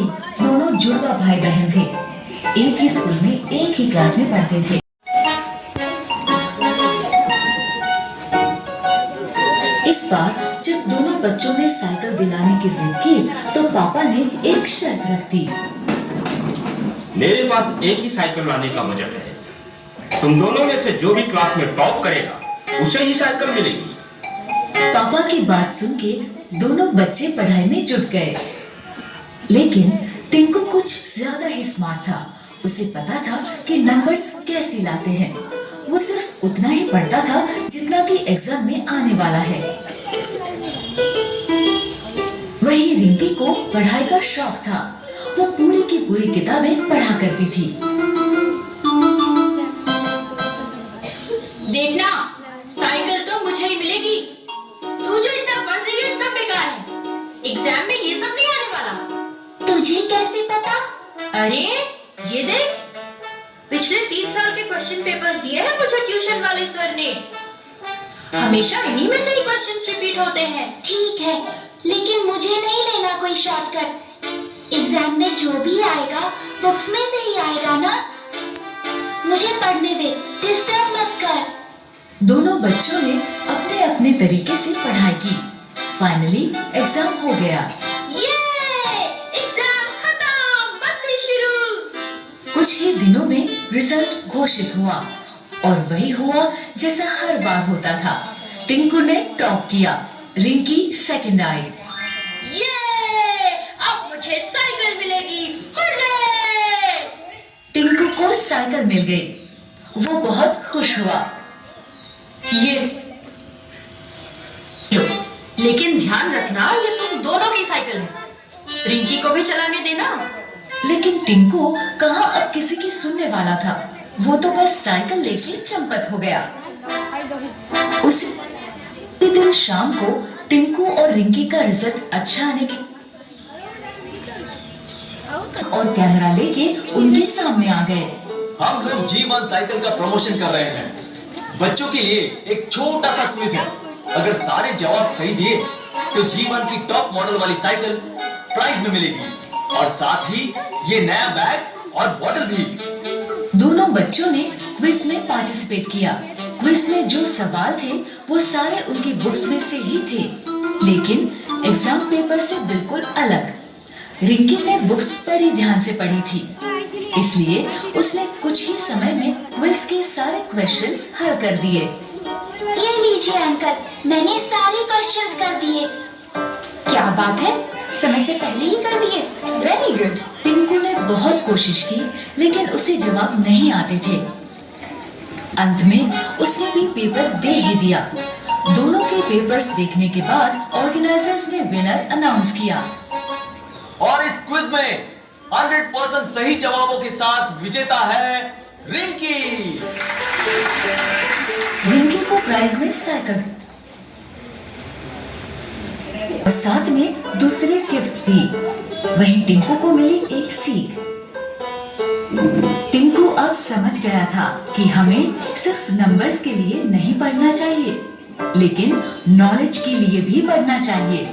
थी। दोनों जुड़वा भाई बहन थे, एक ही स्कूल में एक ही क्लास में पढ़ते थे। इस बार जब दोनों बच्चों ने साइकिल दिलाने की जिद की तो पापा ने एक शर्त रख दी। मेरे पास एक ही साइकिल लाने का बजट है। तुम दोनों में से जो भी क्लास में टॉप करेगा उसे ही साइकिल मिलेगी। पापा की बात सुन के दोनों बच्चे पढ़ाई में जुट गए। लेकिन टिंकू कुछ ज्यादा ही स्मार्ट था। उसे पता था कि नंबर्स कैसे लाते हैं। वो सिर्फ उतना ही पढ़ता था जितना कि एग्जाम में आने वाला है। वही रिंकी को पढ़ाई का शौक था। वो पूरी की पूरी किताबें पढ़ा करती थी। देखना, साइकिल तो मुझे ही मिलेगी। तू जो इतना पढ़ रही है सब बेकार है। एग्जाम में ये सब नहीं आने वाला। तुझे कैसे पता? अरे ये देख, पिछले 3 साल के क्वेश्चन पेपर्स दिए हैं मुझे ट्यूशन वाले सर ने। हमेशा इन्हीं में से ही क्वेश्चंस रिपीट होते हैं। ठीक है, लेकिन मुझे नहीं लेना कोई शॉर्टकट। एग्जाम में जो भी आएगा बुक्स में से ही आएगा ना। मुझे पढ़ने दे, डिस्टर्ब मत कर। दोनों बच्चों ने अपने अपने तरीके से पढ़ाई की। फाइनली एग्जाम हो गया। ये एग्जाम खत्म, मस्ती शुरू। कुछ ही दिनों में रिजल्ट घोषित हुआ और वही हुआ जैसा हर बार होता था। टिंकू ने टॉप किया, रिंकी सेकंड आई। ये अब मुझे साइकिल मिलेगी। हुर्रे! टिंकू को साइकिल मिल गई। वो बहुत खुश हुआ। ये लो, लेकिन ध्यान रखना ये तुम दोनों की साइकिल है। रिंकी को भी चलाने देना। लेकिन टिंकू कहाँ अब किसी की सुनने वाला था। वो तो बस साइकिल लेके चंपत हो गया। उसी दिन शाम को टिंकू और रिंकी का रिजल्ट अच्छा आने के और कैमरा लेके उनके सामने आ गए। हम लोग G1 साइकिल का प्रमोशन कर रहे हैं। बच्चों के लिए एक छोटा सा क्विज है। अगर सारे जवाब सही दिए तो G1 की टॉप मॉडल वाली साइकिल प्राइज में मिलेगी और साथ ही ये नया बैग और बॉटल भी। दोनों बच्चों ने क्विज में पार्टिसिपेट किया। क्विज में जो सवाल थे वो सारे उनकी बुक्स में से ही थे, लेकिन एग्जाम पेपर से बिल्कुल अलग। रिंकी ने बुक्स बड़ी ध्यान से पढ़ी थी, इसलिए उसने कुछ ही समय में क्विज के सारे क्वेश्चंस हल कर दिए। ये लीजिए अंकल, मैंने सारे क्वेश्चंस कर दिए। क्या बात है, समय से पहले ही कर दिए। Very good. टिंकू ने बहुत कोशिश की लेकिन उसे जवाब नहीं आते थे। अंत में उसने भी पेपर दे ही दिया। दोनों के पेपर्स देखने के बाद ऑर्गेनाइजर्स ने विनर अनाउंस किया और इस क्विज में 100% सही जवाबों के साथ विजेता है रिंकी। रिंकी को प्राइज में साइकिल और साथ में दूसरे गिफ्ट्स भी। वहीं टिंकू को मिली एक सीख। टिंकू अब समझ गया था कि हमें सिर्फ नंबर्स के लिए नहीं पढ़ना चाहिए, लेकिन नॉलेज के लिए भी पढ़ना चाहिए।